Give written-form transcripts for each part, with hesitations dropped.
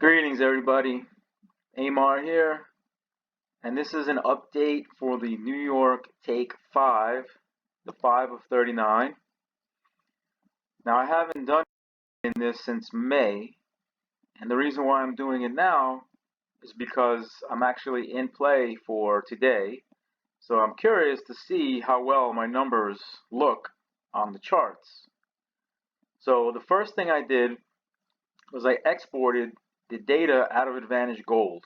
Greetings, everybody. Amar here, and this is an update for the New York Take 5, the 5 of 39. Now, I haven't done this since May, and the reason why I'm doing it now is because I'm actually in play for today, so I'm curious to see how well my numbers look on the charts. So the first thing I did was I exported the data out of Advantage Gold.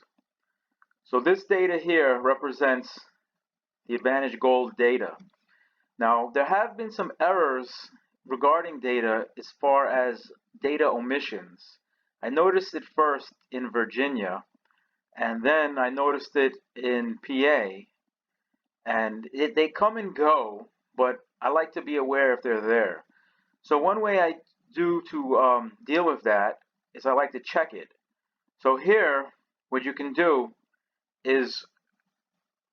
So this data here represents the Advantage Gold data. Now, there have been some errors regarding data as far as data omissions. I noticed it first in Virginia, and then I noticed it in PA, and they come and go, but I like to be aware if they're there. So one way I do to deal with that is I like to check it. So here, what you can do is,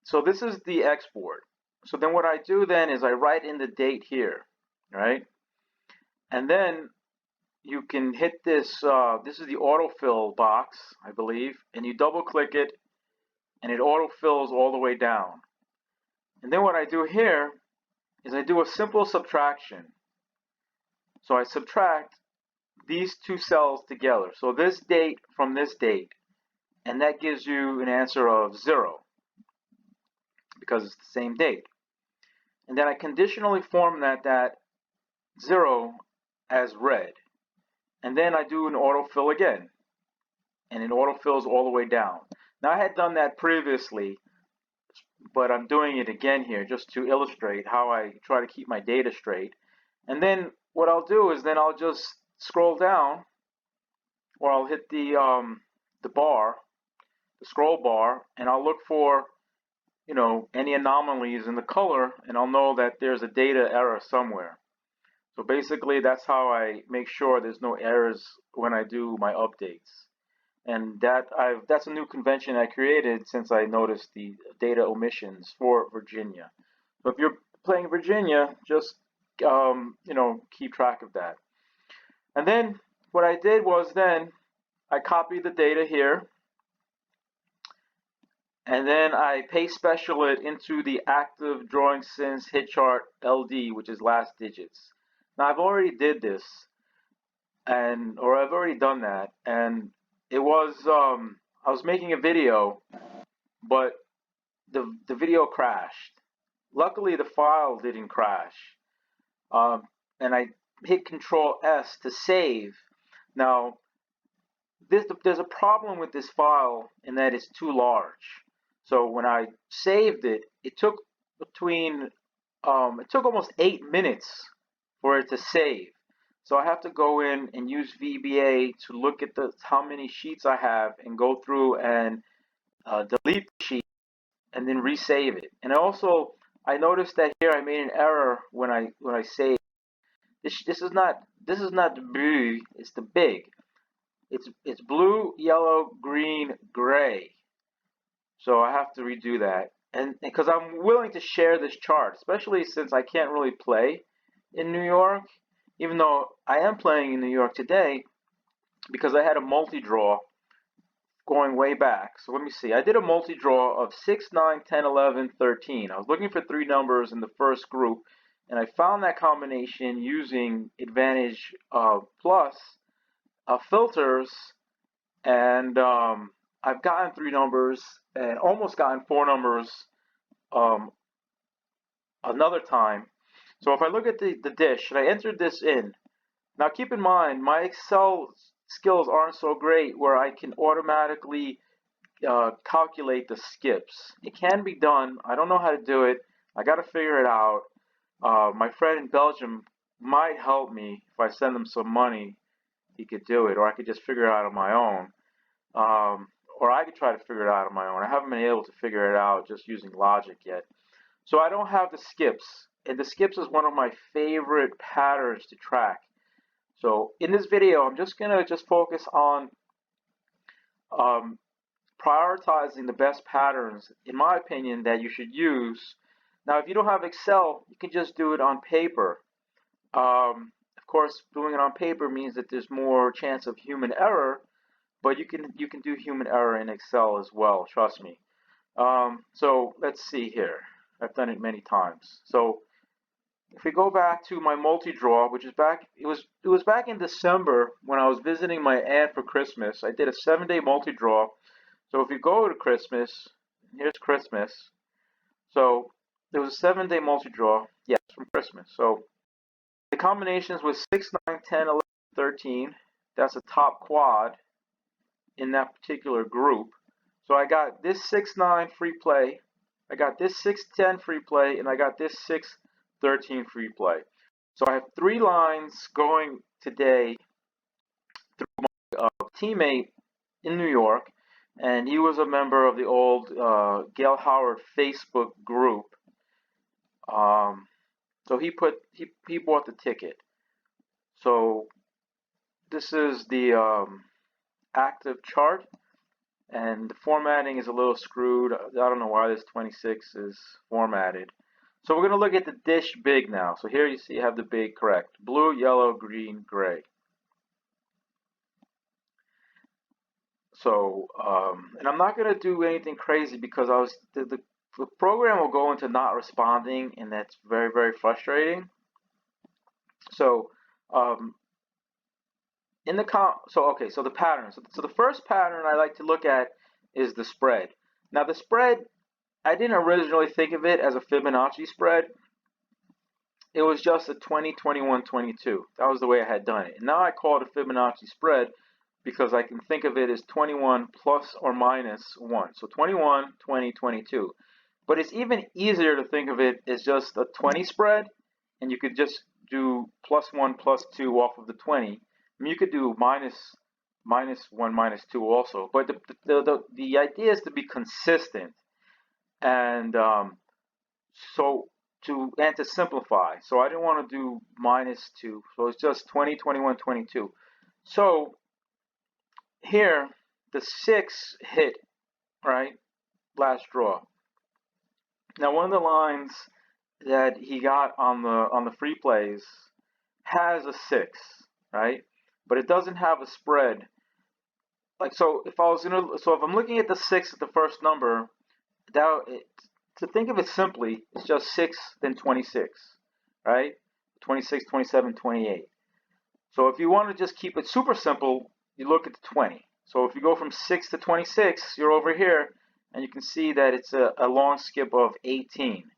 so this is the export. So then what I do then is I write in the date here, right? And then you can hit this, this is the autofill box, I believe, and you double click it and it autofills all the way down. And then what I do here is I do a simple subtraction. So I subtract these two cells together. So this date from this date, and that gives you an answer of 0 because it's the same date. And then I conditionally format that 0 as red. And then I do an autofill again, and it autofills all the way down. Now I had done that previously, but I'm doing it again here just to illustrate how I try to keep my data straight. And then what I'll do is then I'll just scroll down, or I'll hit the bar, the scroll bar, and I'll look for any anomalies in the color, and I'll know that there's a data error somewhere. So basically, that's how I make sure there's no errors when I do my updates. And that's a new convention I created since I noticed the data omissions for Virginia. So if you're playing Virginia, just keep track of that. And then what I did was then I copied the data here, and then I paste special it into the active drawing since hit chart LD, which is last digits. Now I've already did this, or I've already done that, and it was I was making a video, but the video crashed. Luckily, the file didn't crash, and I hit Control S to save. Now, there's a problem with this file in that it's too large. So when I saved it, it took almost 8 minutes for it to save. So I have to go in and use VBA to look at how many sheets I have and go through and delete the sheet and then resave it. And also I noticed that here I made an error when I saved. This is not the blue, it's the big. It's blue, yellow, green, gray. So I have to redo that. And because I'm willing to share this chart, especially since I can't really play in New York, even though I am playing in New York today, because I had a multi-draw going way back. So let me see. I did a multi-draw of 6, 9, 10, 11, 13. I was looking for 3 numbers in the first group, and I found that combination using Advantage Plus filters, and I've gotten 3 numbers and almost gotten 4 numbers another time. So if I look at the dish, and I entered this in, now keep in mind my Excel skills aren't so great where I can automatically calculate the skips. It can be done. I don't know how to do it. I got to figure it out. My friend in Belgium might help me if I send him some money. He could do it, or I could just figure it out on my own. Or I could try to figure it out on my own. I haven't been able to figure it out just using logic yet. So I don't have the skips, and the skips is one of my favorite patterns to track. So in this video, I'm just gonna focus on prioritizing the best patterns, in my opinion, that you should use. Now, if you don't have Excel, you can just do it on paper. Of course, doing it on paper means that there's more chance of human error, but you can do human error in Excel as well, trust me. So let's see here. I've done it many times. So if we go back to my multi-draw, which is back, it was back in December when I was visiting my aunt for Christmas. I did a 7-day multi-draw. So if you go to Christmas, here's Christmas. So there was a 7-day multi-draw, yes, from Christmas. So the combinations was 6, 9, 10, 11, 13. That's a top quad in that particular group. So I got this 6, 9 free play, I got this 6, 10 free play, and I got this 6, 13 free play. So I have 3 lines going today through my teammate in New York, and he was a member of the old Gail Howard Facebook group. So he bought the ticket. So this is the active chart, and the formatting is a little screwed. I don't know why this 26 is formatted. So we're going to look at the dish big now. So here you see you have the big correct. Blue, yellow, green, gray. So, and I'm not going to do anything crazy because the program will go into not responding, and that's very, very frustrating. So, so the pattern. So the first pattern I like to look at is the spread. Now the spread, I didn't originally think of it as a Fibonacci spread. It was just a 20, 21, 22. That was the way I had done it. And now I call it a Fibonacci spread because I can think of it as 21 plus or minus 1. So 21, 20, 22. But it's even easier to think of it as just a 20 spread, and you could just do plus 1, plus 2 off of the 20. I mean, you could do minus 1, minus 2 also. But the idea is to be consistent and to simplify. So I didn't want to do minus 2. So it's just 20, 21, 22. So here, the 6 hit, right? Last draw. Now one of the lines that he got on the free plays has a 6, right? But it doesn't have a spread. Like so, if I'm looking at the 6 at the first number, to think of it simply, it's just 6 then 26, right? 26, 27, 28. So if you want to just keep it super simple, you look at the 20. So if you go from 6 to 26, you're over here, and you can see that it's a long skip of 18,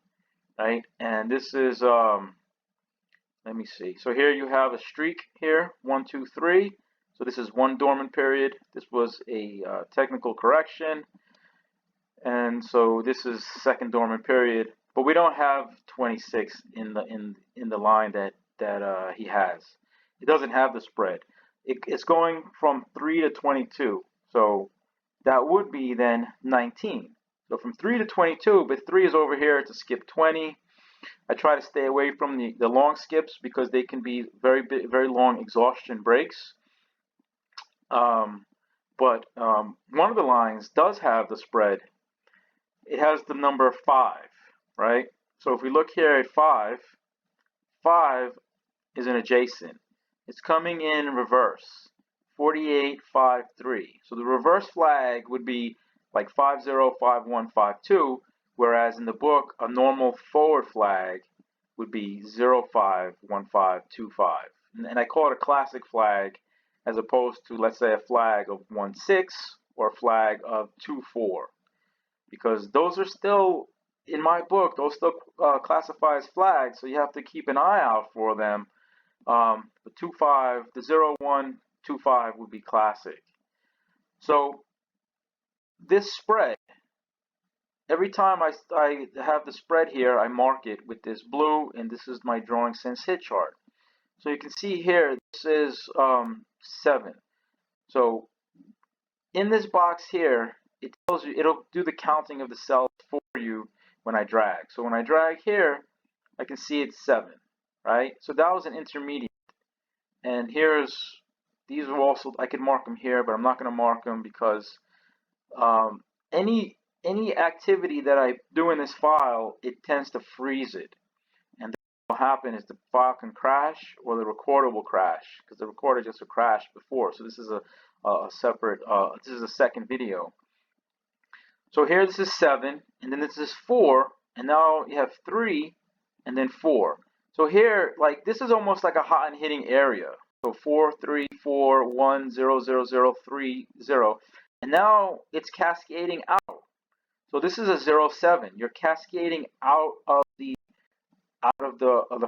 right? And this is, let me see. So here you have a streak here, 1, 2, 3. So this is one dormant period. This was a technical correction. And so this is second dormant period. But we don't have 26 in the line that he has. It doesn't have the spread. It's going from 3 to 22. So that would be then 19. So from 3 to 22, but 3 is over here to skip 20. I try to stay away from the long skips because they can be very long exhaustion breaks. But one of the lines does have the spread. It has the number 5, right? So if we look here at 5, 5 is an adjacent. It's coming in reverse, 48, 5, 3. So the reverse flag would be like 5, 0, 5, 1, 5, 2, whereas in the book, a normal forward flag would be 0, 5, 1, 5, 2, 5. And I call it a classic flag as opposed to, let's say, a flag of 1, 6 or a flag of 2, 4. Because those are still, in my book, those still classify as flags, so you have to keep an eye out for them. The 2, 5, the 0, 1, 2, 5 would be classic. So this spread, every time I have the spread here, I mark it with this blue, and this is my drawing sense hit chart. So you can see here, this is 7. So in this box here, it tells you, it'll do the counting of the cells for you when I drag. So when I drag here, I can see it's 7, right? So that was an intermediate. And these are also, I could mark them here, but I'm not going to mark them because any activity that I do in this file, it tends to freeze it. And will happen is the file can crash or the recorder will crash because the recorder just crashed before. So this is a separate, this is a second video. So here this is 7, and then this is 4, and now you have 3, and then 4. So here, like, this is almost like a hot and hitting area. So 4, 3, 4, 1, 0, 0, 0, 3, 0. And now it's cascading out. So this is a 0, 7. You're cascading out of the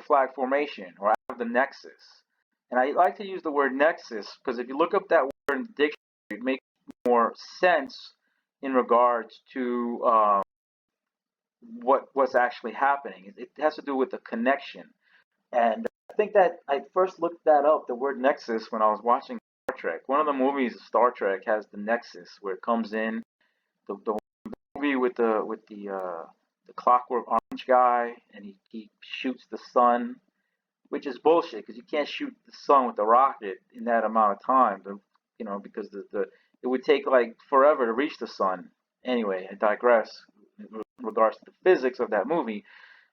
flag formation or out of the nexus. And I like to use the word nexus because if you look up that word in the dictionary, it makes more sense in regards to what's actually happening. It has to do with the connection. And I think that I first looked that up, the word nexus, when I was watching Star Trek. One of the movies of Star Trek has the nexus where it comes in. The movie with the Clockwork Orange guy, and he shoots the sun, which is bullshit because you can't shoot the sun with a rocket in that amount of time. Because it would take like forever to reach the sun. Anyway, I digress in regards to the physics of that movie.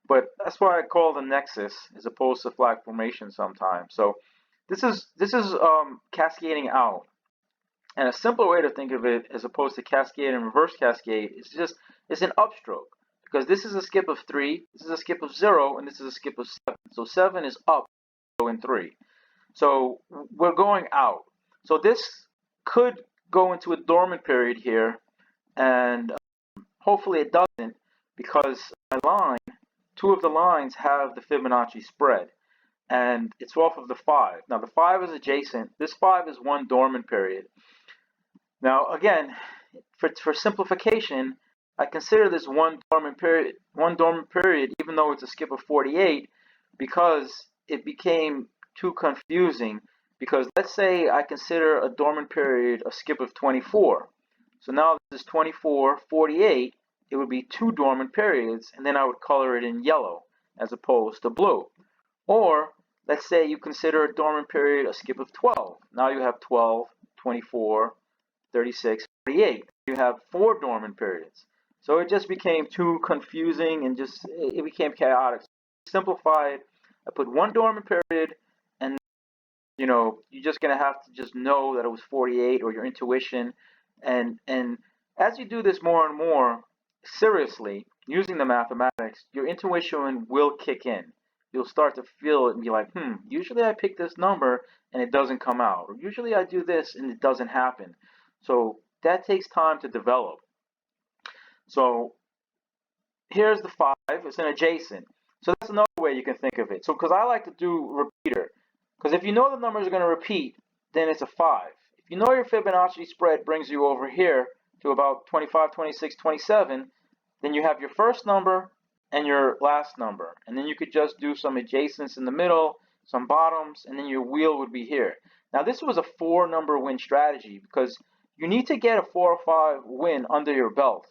But that's why I call the nexus as opposed to flag formation sometimes. So this is cascading out. And a simpler way to think of it as opposed to cascade and reverse cascade is it's an upstroke. Because this is a skip of 3, this is a skip of 0, and this is a skip of 7. So 7 is up, 0 and 3. So we're going out. So this could go into a dormant period here, and hopefully it doesn't, because my line, 2 of the lines have the Fibonacci spread, and it's off of the 5. Now the 5 is adjacent. This 5 is one dormant period. Now again, for simplification, I consider this one dormant period, even though it's a skip of 48, because it became too confusing. Because let's say I consider a dormant period a skip of 24. So now this is 24, 48. It would be 2 dormant periods, and then I would color it in yellow as opposed to blue. Or let's say you consider a dormant period a skip of 12. Now you have 12, 24, 36, 48. You have 4 dormant periods. So it just became too confusing and it became chaotic. So simplify it. I put 1 dormant period, and you're just gonna have to just know that it was 48 or your intuition. And as you do this more and more seriously, using the mathematics, your intuition will kick in. You'll start to feel it and be like, usually I pick this number and it doesn't come out. Or usually I do this and it doesn't happen. So that takes time to develop. So here's the 5, it's an adjacent. So that's another way you can think of it. So because I like to do repeater, because if you know the numbers are going to repeat, then it's a 5. If you know your Fibonacci spread brings you over here to about 25, 26, 27, then you have your first number and your last number. And then you could just do some adjacents in the middle, some bottoms, and then your wheel would be here. Now this was a 4-number win strategy because you need to get a 4 or 5 win under your belt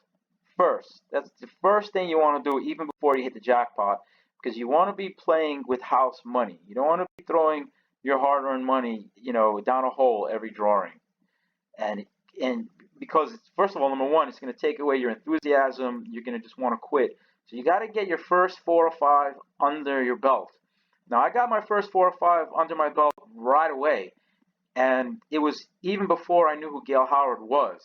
first. That's the first thing you want to do even before you hit the jackpot, because you want to be playing with house money. You don't want to be throwing your hard-earned money, down a hole every drawing. And because first of all, number one, it's going to take away your enthusiasm. You're going to just want to quit. So you got to get your first 4 or 5 under your belt. Now I got my first 4 or 5 under my belt right away, and it was even before I knew who Gail Howard was.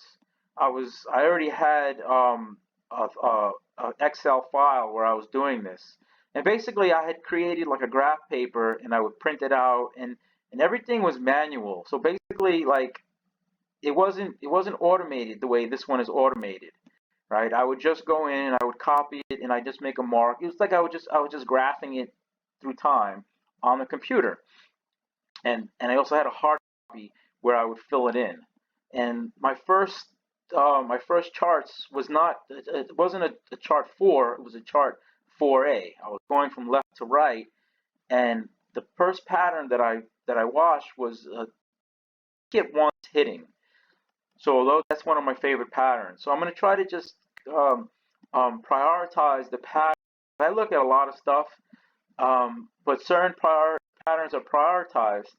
I already had an Excel file where I was doing this, and basically I had created like a graph paper, and I would print it out, and everything was manual. So basically, like, it wasn't automated the way this one is automated, right? I would just go in, I would copy it, and I just make a mark. It was like I was just graphing it through time on the computer, and I also had a hard copy where I would fill it in. And my first charts it wasn't a chart 4, it was a chart 4A. I was going from left to right, and the first pattern that I watched was skip once hitting. So although that's one of my favorite patterns, so I'm going to try to just prioritize the pattern. I look at a lot of stuff, but certain patterns are prioritized.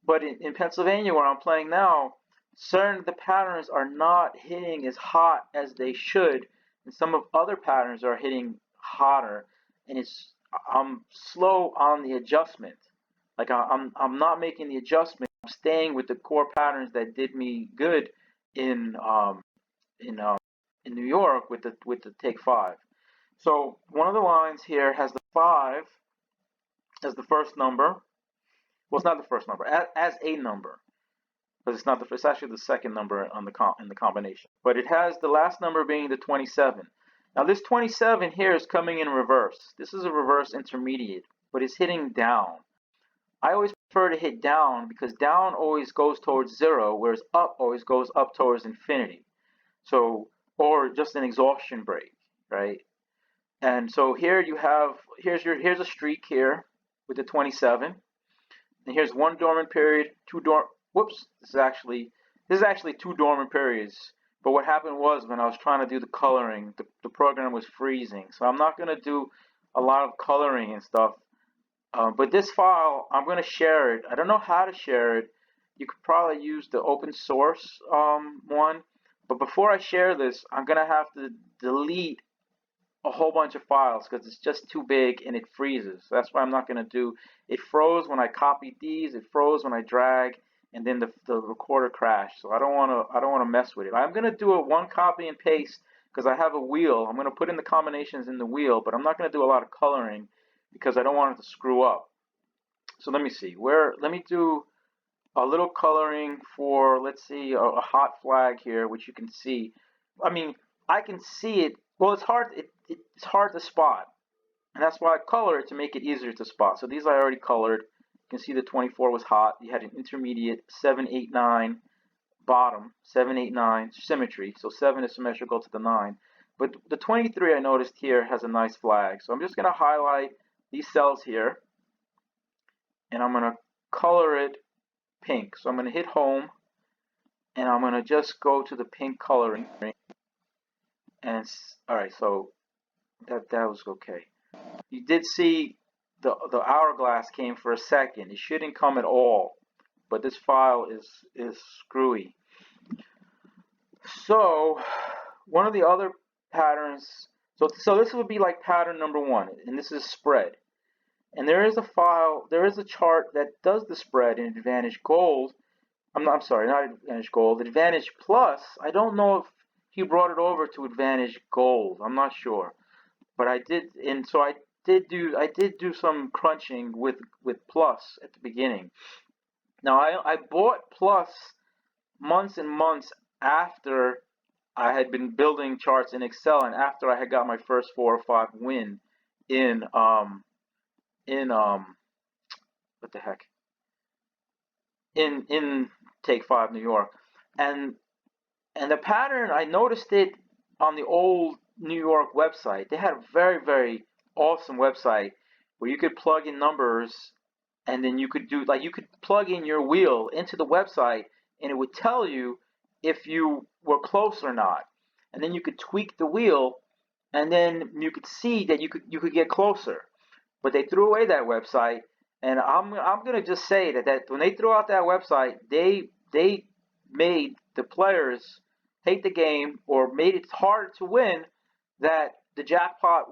But in Pennsylvania, where I'm playing now, certain of the patterns are not hitting as hot as they should, and some of other patterns are hitting hotter. And I'm slow on the adjustment. Like I'm not making the adjustment. I'm staying with the core patterns that did me good in in um, in New York with the take five. So one of the lines here has the five as the first number. Well, it's not the first number, as a number, because it's not the. It's actually the second number on in the combination. But it has the last number being the 27. Now this 27 here is coming in reverse. This is a reverse intermediate, but it's hitting down. I always prefer to hit down because down always goes towards zero, whereas up always goes up towards infinity. So, or just an exhaustion break, right? And so here you have here's a streak here with the 27. And here's one dormant period, whoops, this is actually two dormant periods. But what happened was when I was trying to do the coloring, the program was freezing. So I'm not going to do a lot of coloring and stuff. But this file, I'm going to share it. I don't know how to share it. You could probably use the open source one. But before I share this, I'm going to have to delete a whole bunch of files because it's just too big and it freezes. So that's why I'm not going to do. It froze when I copied these. It froze when I drag, and then the recorder crashed. So I don't want to mess with it. I'm going to do a one copy and paste because I have a wheel. I'm going to put in the combinations in the wheel, but I'm not going to do a lot of coloring because I don't want it to screw up. So let me see. Let me do a little coloring for, let's see, a hot flag here, which you can see. I mean, I can see it. Well, it's hard. It's hard to spot, and that's why I color it to make it easier to spot. So these I already colored. You can see the 24 was hot. You had an intermediate 7, 8, 9 bottom, 7, 8, 9 symmetry. So 7 is symmetrical to the 9. But the 23 I noticed here has a nice flag. So I'm just going to highlight these cells here, and I'm going to color it pink. So I'm going to hit home, and I'm going to just go to the pink coloring. And all right, so that was okay. You did see the hourglass came for a second. It shouldn't come at all, but this file is screwy. So one of the other patterns. So this would be like pattern number one, and this is spread. And there is a file. There is a chart that does the spread in Advantage Gold. I'm sorry, not Advantage Gold. Advantage Plus. I don't know if he brought it over to Advantage Gold. I'm not sure, but I did, and so I did do some crunching with Plus at the beginning. Now I bought Plus months and months after I had been building charts in Excel, and after I had got my first 4 or 5 win in what the heck, in Take 5 New York, and the pattern, I noticed it on the old New York website. They had a very, very awesome website where you could plug in numbers, and then you could do, like, you could plug in your wheel into the website and it would tell you if you were close or not. And then you could tweak the wheel, and then you could see that you could get closer. But they threw away that website, and I'm gonna just say that when they threw out that website, they made the players hate the game, or made it harder to win, that the jackpot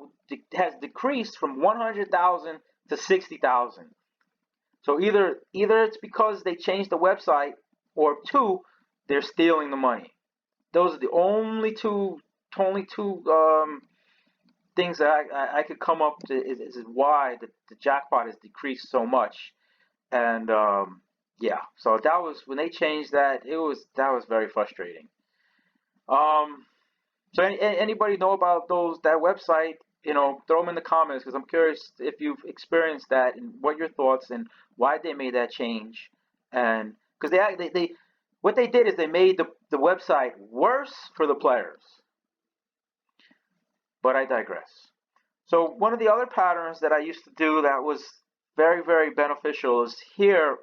has decreased from 100,000 to 60,000. So either it's because they changed the website, or two, they're stealing the money. Those are the only two things that I could come up to is why the jackpot has decreased so much. And yeah, so that was when they changed that. That was very frustrating. So anybody know about that website? You know, throw them in the comments because I'm curious if you've experienced that and what your thoughts and why they made that change. And because they what they did is they made the website worse for the players. But I digress. So one of the other patterns that I used to do that was very, very beneficial is here,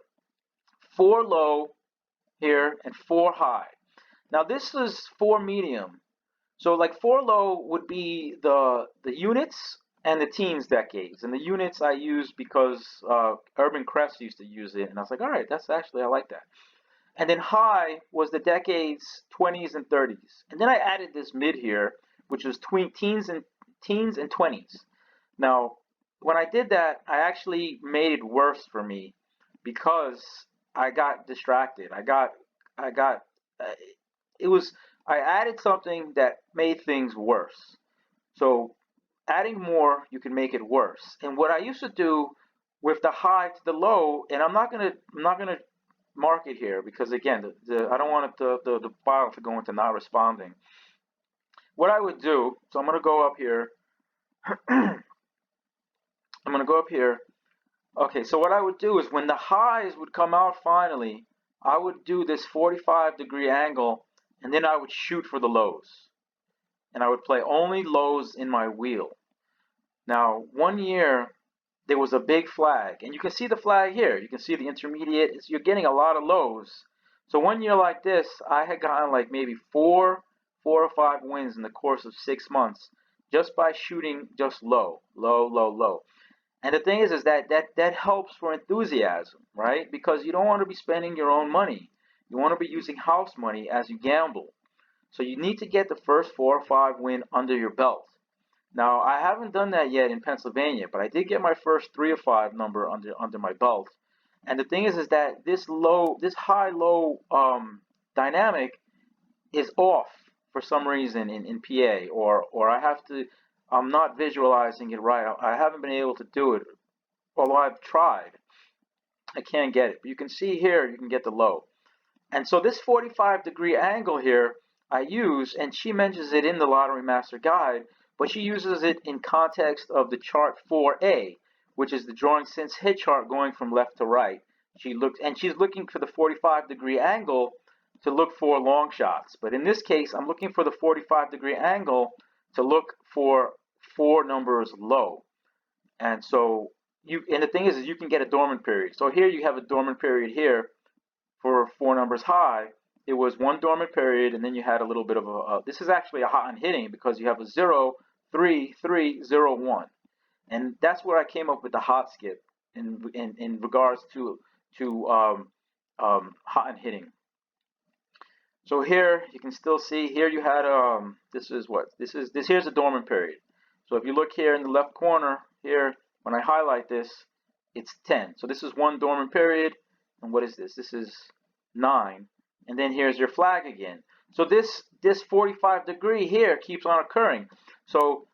4 low here and 4 high. Now this is 4 medium. So like 4 low would be the units and the teens decades. And the units I use because Urban Crest used to use it, and I was like, all right, that's actually, I like that. And then high was the decades 20s and 30s. And then I added this mid here, which was teens and 20s. Now, when I did that, I actually made it worse for me because I got distracted. I got, uh, it was, I added something that made things worse. So adding more, you can make it worse. And what I used to do with the high to the low, and I'm not gonna mark it here because again, I don't want the file to go into not responding. What I would do, so I'm gonna go up here. I'm gonna go up here. Okay, so what I would do is when the highs would come out finally, I would do this 45-degree angle, and then I would shoot for the lows. And I would play only lows in my wheel. Now, one year, there was a big flag, and you can see the flag here. You can see the intermediate. You're getting a lot of lows. So one year like this, I had gotten like maybe four or five wins in the course of 6 months just by shooting just low, low, low, low. And the thing is that helps for enthusiasm, right? Because you don't want to be spending your own money. You want to be using house money as you gamble. So you need to get the first 4 or 5 win under your belt. Now I haven't done that yet in Pennsylvania, but I did get my first 3 or 5 number under my belt. And the thing is that this high low dynamic is off for some reason in PA, or I'm not visualizing it right. I haven't been able to do it, although I've tried. I can't get it. But you can see here, you can get the low. And so this 45-degree angle here I use, and she mentions it in the Lottery Master Guide, but she uses it in context of the chart 4A, which is the drawing since hit chart going from left to right. She's looking for the 45-degree angle to look for long shots. But in this case, I'm looking for the 45-degree angle to look for 4 numbers low. And so and the thing is you can get a dormant period. So here you have a dormant period here for 4 numbers high. It was 1 dormant period, and then you had a little bit of this is actually a hot and hitting because you have a 0, 3, 3, 0, 1. And that's where I came up with the hot skip in regards to hot and hitting. So here you can still see here you had here's a dormant period. So if you look here in the left corner here, when I highlight this, it's 10. So this is 1 dormant period, and what is this? This is 9, and then here's your flag again. So this 45-degree here keeps on occurring. So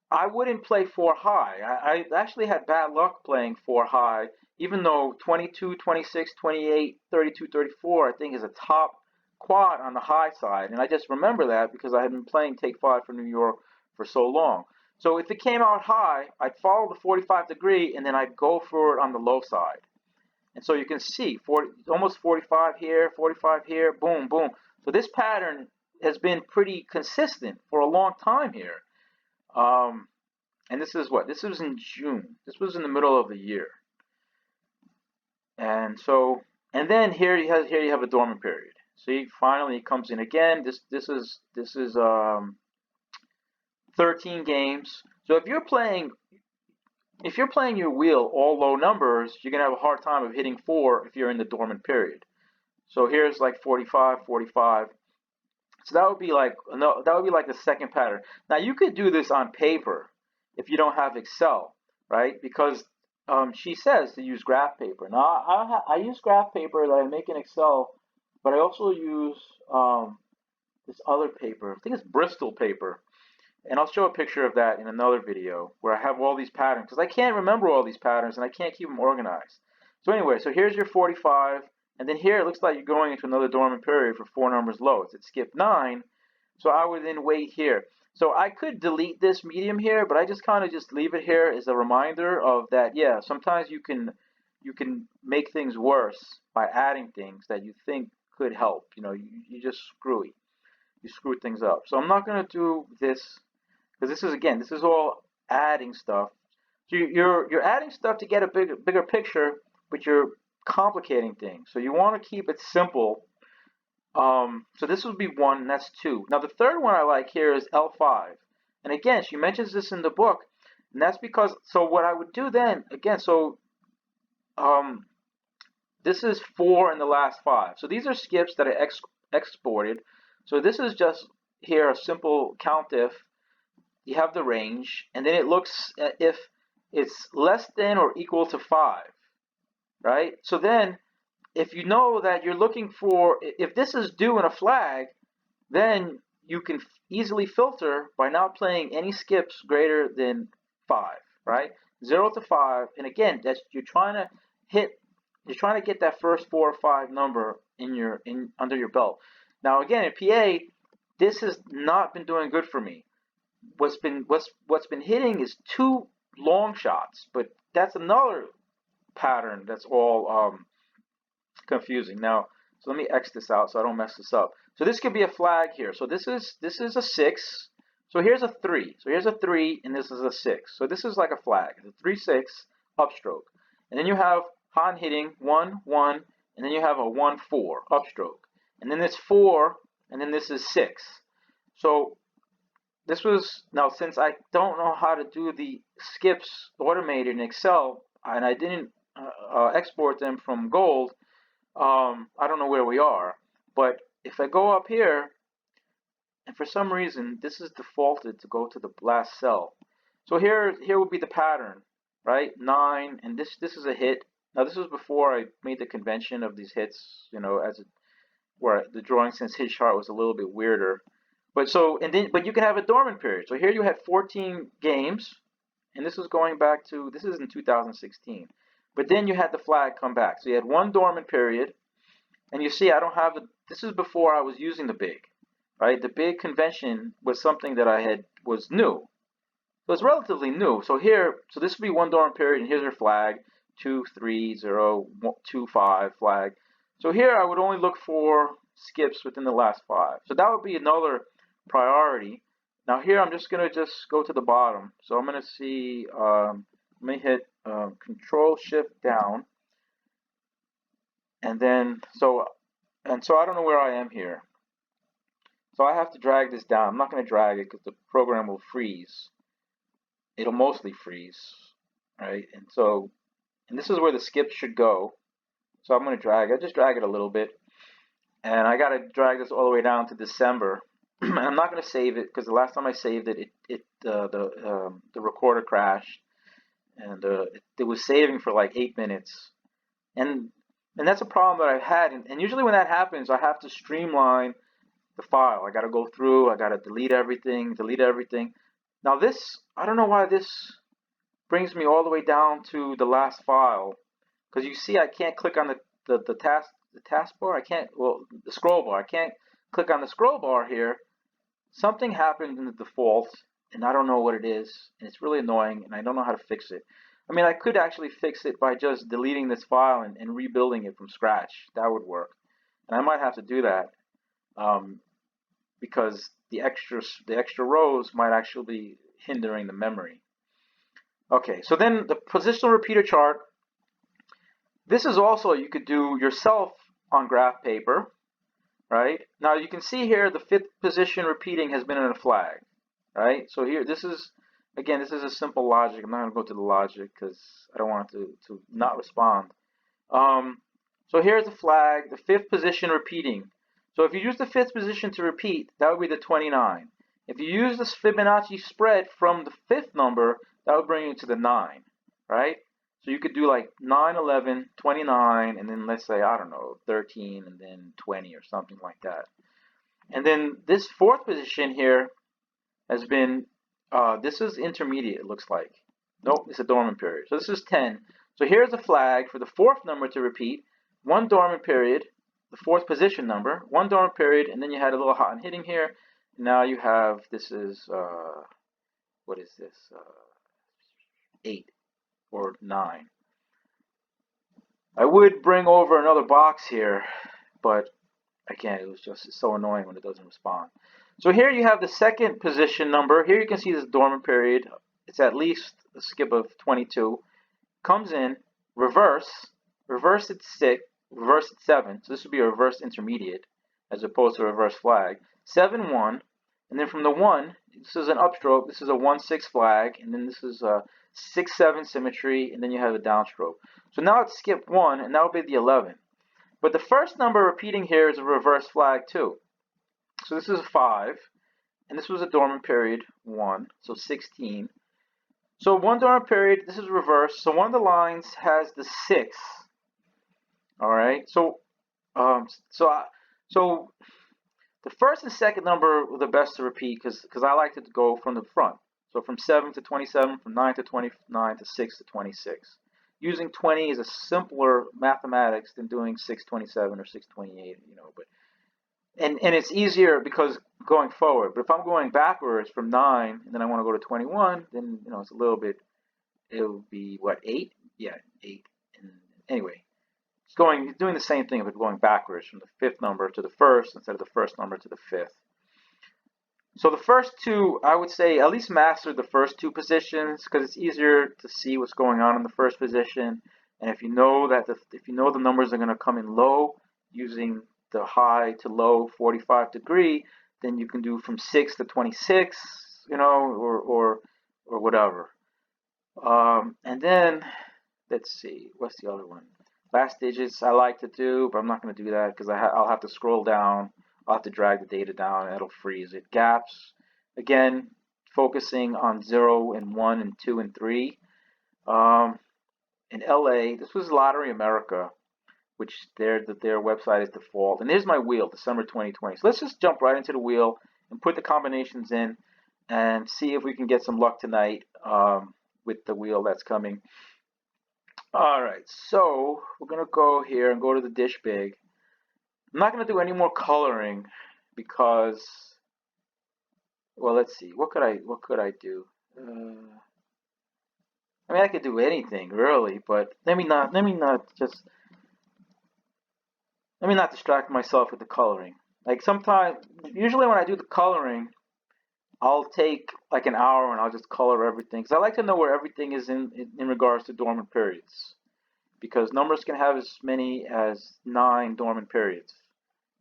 I wouldn't play 4 high. I actually had bad luck playing 4 high, even though 22, 26, 28, 32, 34 I think is a top quad on the high side, and I just remember that because I had been playing Take 5 for New York for so long. So if it came out high, I'd follow the 45-degree, and then I'd go for it on the low side. And so you can see almost 45 here, 45 here, boom, boom. So this pattern has been pretty consistent for a long time here. And this is what? This was in June. This was in the middle of the year. And so, and then here you have a dormant period. See, finally it comes in again. This is 13 games. So if you're playing your wheel all low numbers, you're gonna have a hard time of hitting 4 if you're in the dormant period. So here's like 45, 45. So that would be like the second pattern. Now you could do this on paper if you don't have Excel, right? Because she says to use graph paper. Now I use graph paper that I make in Excel, but I also use this other paper. I think it's Bristol paper. And I'll show a picture of that in another video where I have all these patterns because I can't remember all these patterns and I can't keep them organized. So anyway, so here's your 45, and then here it looks like you're going into another dormant period for 4 numbers low. It skipped 9, so I would then wait here. So I could delete this medium here, but I just kind of just leave it here as a reminder of that. Yeah, sometimes you can make things worse by adding things that you think could help. You know, you just screw things up. So I'm not going to do this. Because this is all adding stuff. So you're adding stuff to get a bigger picture, but you're complicating things. So you want to keep it simple. So this would be 1, and that's 2. Now the third one I like here is L5. And again, she mentions this in the book, and that's because, so what I would do then, again, so this is 4 in the last 5. So these are skips that I exported. So this is just here a simple count if. You have the range, and then it looks if it's less than or equal to 5, right? So then if you know that you're looking for, if this is due in a flag, then you can easily filter by not playing any skips greater than 5, right? 0 to 5, and again, that's you're trying to get that first 4 or 5 number in under your belt. Now again, in PA, this has not been doing good for me. What's been hitting is 2 long shots, but that's another pattern that's all confusing. Now, so let me X this out so I don't mess this up. So this could be a flag here. So this is a 6. So here's a 3. So here's a 3, and this is a 6. So this is like a flag. It's a 3-6 upstroke, and then you have Han hitting 1 1, and then you have a 1 4 upstroke, and then this 4, and then this is 6. So this was, now since I don't know how to do the skips automated in Excel, and I didn't export them from Gold, I don't know where we are. But if I go up here, and for some reason this is defaulted to go to the last cell. So here would be the pattern, right? 9, and this is a hit. Now this was before I made the convention of these hits, you know, where the drawing since hit chart was a little bit weirder. But you can have a dormant period. So here you had 14 games, and this is going back to, this is in 2016. But then you had the flag come back. So you had 1 dormant period, and you see I don't have this is before I was using the big, right? The big convention was something that was new. So it's relatively new. So this would be 1 dormant period, and here's your flag, 2, 3, 0, 2, 5 flag. So here I would only look for skips within the last 5. So that would be another priority. Now here I'm just going to go to the bottom. So I'm going to see, let me hit Control Shift down, and then so I don't know where I am here. So I have to drag this down. I'm not going to drag it because the program will freeze. It'll mostly freeze, right? And this is where the skips should go. So I'm going to drag it. I just drag it a little bit, and I got to drag this all the way down to December. And I'm not going to save it because the last time I saved it, the recorder crashed, and it was saving for like 8 minutes, and that's a problem that I've had. And usually when that happens, I have to streamline the file. I got to go through. I got to delete everything. Now this, I don't know why this brings me all the way down to the last file, because you see I can't click on the taskbar. I can't, well, the scroll bar. I can't click on the scroll bar here. Something happened in the default, and I don't know what it is, and it's really annoying, and I don't know how to fix it. I mean, I could actually fix it by just deleting this file and rebuilding it from scratch. That would work, and I might have to do that because the extra rows might actually be hindering the memory. Okay, so then the positional repeater chart. This is also, you could do yourself on graph paper. Right? Now you can see here the 5th position repeating has been in a flag, right? So here, this is a simple logic. I'm not going to go to the logic because I don't want it to not respond. So here's the flag, the 5th position repeating. So if you use the 5th position to repeat, that would be the 29. If you use this Fibonacci spread from the 5th number, that would bring you to the 9, right? So you could do like 9, 11, 29, and then let's say, I don't know, 13, and then 20 or something like that. And then this 4th position here has been, this is intermediate, it looks like. Nope, it's a dormant period. So this is 10. So here's a flag for the 4th number to repeat. 1 dormant period, the 4th position number, 1 dormant period, and then you had a little hot and hitting here. Now you have, this is, what is this? 8. Or 9. I would bring over another box here, but again, it was just so annoying when it doesn't respond. So here you have the 2nd position number. Here you can see this dormant period. It's at least a skip of 22. Comes in, reverse at 6, reverse at 7. So this would be a reverse intermediate as opposed to a reverse flag. 7, 1. And then from the 1, this is an upstroke. This is a 1, 6 flag. And then this is a 6, 7 symmetry. And then you have a downstroke. So now it's skip 1, and that will be the 11. But the first number repeating here is a reverse flag too. So this is a 5. And this was a dormant period 1. So 16. So one dormant period, this is reversed. So one of the lines has the 6. All right. Um, so I, so the first and second number were the best to repeat because I like to go from the front. So from 7 to 27, from 9 to 29 to 6 to 26. Using 20 is a simpler mathematics than doing 627 or 628, but and it's easier because going forward. But if I'm going backwards from 9 and then I want to go to 21, then it's a little bit. It would be what, 8? Yeah, 8. And anyway, it's doing the same thing but going backwards from the fifth number to the first instead of the first number to the fifth. So the first two, I would say, at least master the first two positions because it's easier to see what's going on in the first position. And if you know the numbers are going to come in low using the high to low 45 degree, then you can do from 6 to 26, or whatever. And then let's see, what's the other one? Last digits I like to do, but I'm not going to do that because I'll have to scroll down. I'll have to drag the data down and it'll freeze it. Gaps, again, focusing on 0 and 1 and 2 and 3. In LA, this was Lottery America, which their website is default. And here's my wheel, December 2020. So let's just jump right into the wheel and put the combinations in and see if we can get some luck tonight with the wheel that's coming. All right, so we're gonna go here and go to the dish big. I'm not gonna do any more coloring because, well, let's see. What could I do? I mean, I could do anything really, but let me not distract myself with the coloring. Like usually when I do the coloring, I'll take like an hour and I'll just color everything because I like to know where everything is in regards to dormant periods. Because numbers can have as many as 9 dormant periods.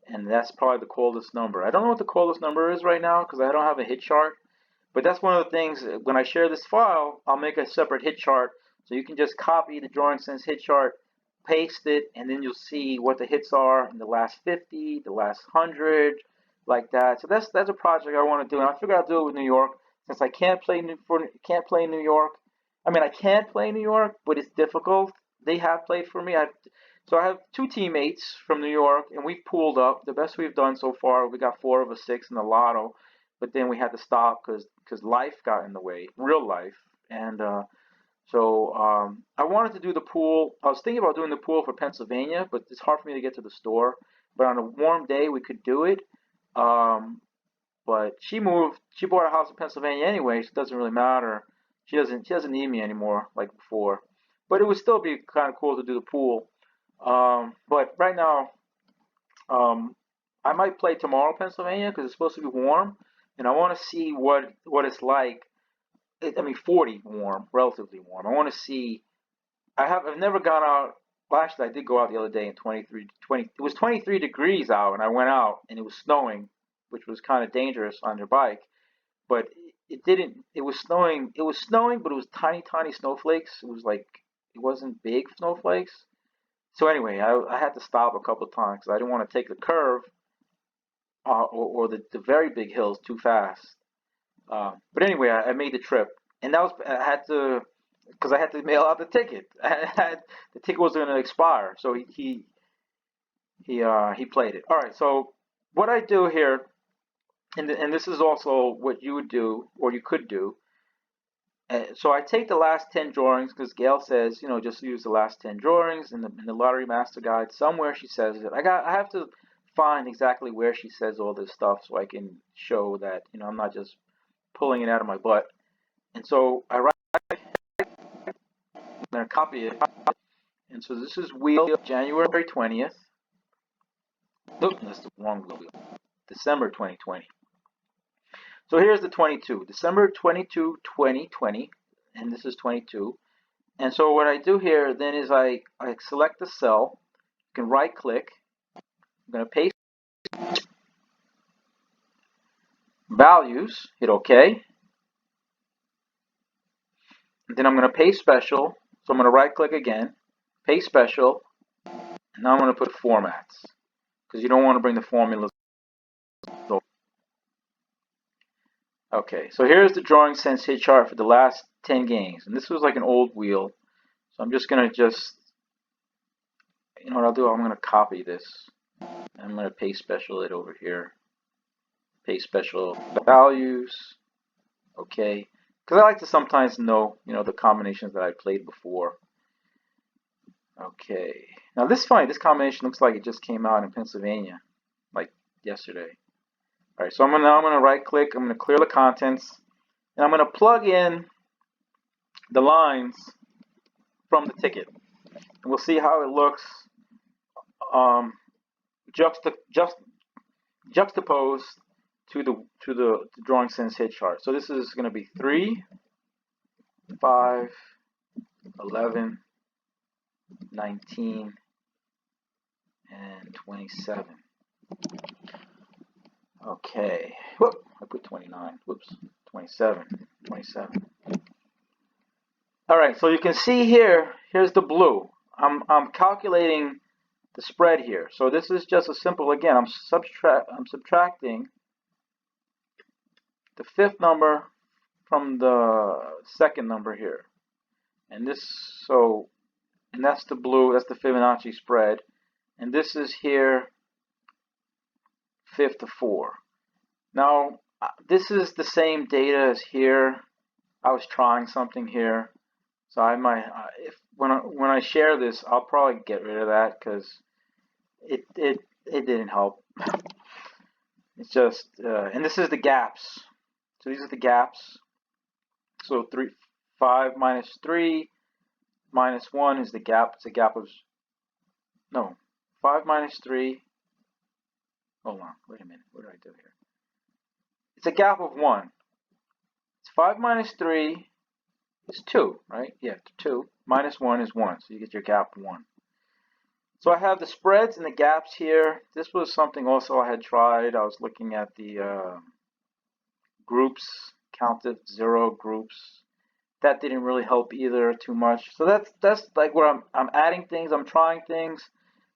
And that's probably the coldest number. I don't know what the coldest number is right now because I don't have a hit chart. But that's one of the things, when I share this file, I'll make a separate hit chart. So you can just copy the Drawing Sense hit chart, paste it, and then you'll see what the hits are in the last 50, the last 100, like that. So that's a project I want to do. And I figured I'll do it with New York since I can't play in New York. I mean, I can play in New York, but it's difficult. They have played for me. So I have 2 teammates from New York, and we've pooled up. The best we've done so far, we got 4 of a 6 in the lotto, but then we had to stop because life got in the way, real life. And so I wanted to do the pool. I was thinking about doing the pool for Pennsylvania, but it's hard for me to get to the store. But on a warm day, we could do it. But she moved. She bought a house in Pennsylvania anyway, so it doesn't really matter. She doesn't need me anymore like before. But it would still be kind of cool to do the pool. But right now, I might play tomorrow, Pennsylvania, because it's supposed to be warm, and I want to see what it's like. I mean, 40 warm, relatively warm. I want to see. I've never gone out. Well, actually, I did go out the other day in 20. It was 23 degrees out, and I went out, and it was snowing, which was kind of dangerous on your bike. But it didn't. It was snowing. It was snowing, but it was tiny, tiny snowflakes. It wasn't big snowflakes. So anyway, I had to stop a couple of times because I didn't want to take the curve or the very big hills too fast. But anyway, I made the trip, and I had to because I had to mail out the ticket. The ticket was going to expire, so he played it. All right, so what I do here, and this is also what you would do or you could do. So I take the last 10 drawings because Gail says, just use the last 10 drawings in the Lottery Master Guide. Somewhere she says it. I have to find exactly where she says all this stuff so I can show that, I'm not just pulling it out of my butt. And so I'm going to copy it. And so this is wheel January 20th. Nope, that's the wrong wheel. December 2020. So here's the 22. December 22, 2020. And this is 22. And so what I do here then is I select the cell. You can right click. I'm going to paste values, hit OK. And then I'm going to paste special. So I'm going to right click again, paste special, and now I'm going to put formats because you don't want to bring the formulas. Okay, so here's the drawing sensei chart for the last 10 games. And this was like an old wheel. So I'm just going to you know what I'll do? I'm going to copy this. I'm going to paste special it over here. Paste special values. Okay. Because I like to sometimes know, you know, the combinations that I played before. Okay. Now this combination looks like it just came out in Pennsylvania, like yesterday. All right, so I'm gonna right click. I'm gonna clear the contents, and I'm gonna plug in the lines from the ticket. And we'll see how it looks juxtaposed to the drawing sense hit chart. So this is gonna be 3, 5, 11, 19, and 27. Okay. Whoop! I put 29. Whoops. 27. 27. All right. So you can see here. Here's the blue. I'm calculating the spread here. So this is just a simple. Again, I'm subtracting the fifth number from the second number here, and that's the blue. That's the Fibonacci spread, and this is here fifth to 4. Now this is the same data as here. I was trying something here, so I might when I share this, I'll probably get rid of that because it didn't help. It's just and this is the gaps. So these are the gaps. So 5 minus 3 minus 1 is the gap. It's a gap of 5 minus 3. Hold on, wait a minute. What did I do here? It's a gap of 1. It's 5 minus 3 is 2, right? Yeah, 2 minus 1 is 1. So you get your gap 1. So I have the spreads and the gaps here. This was something also I had tried. I was looking at the groups, counted 0 groups. That didn't really help either too much. So that's like where I'm adding things, I'm trying things,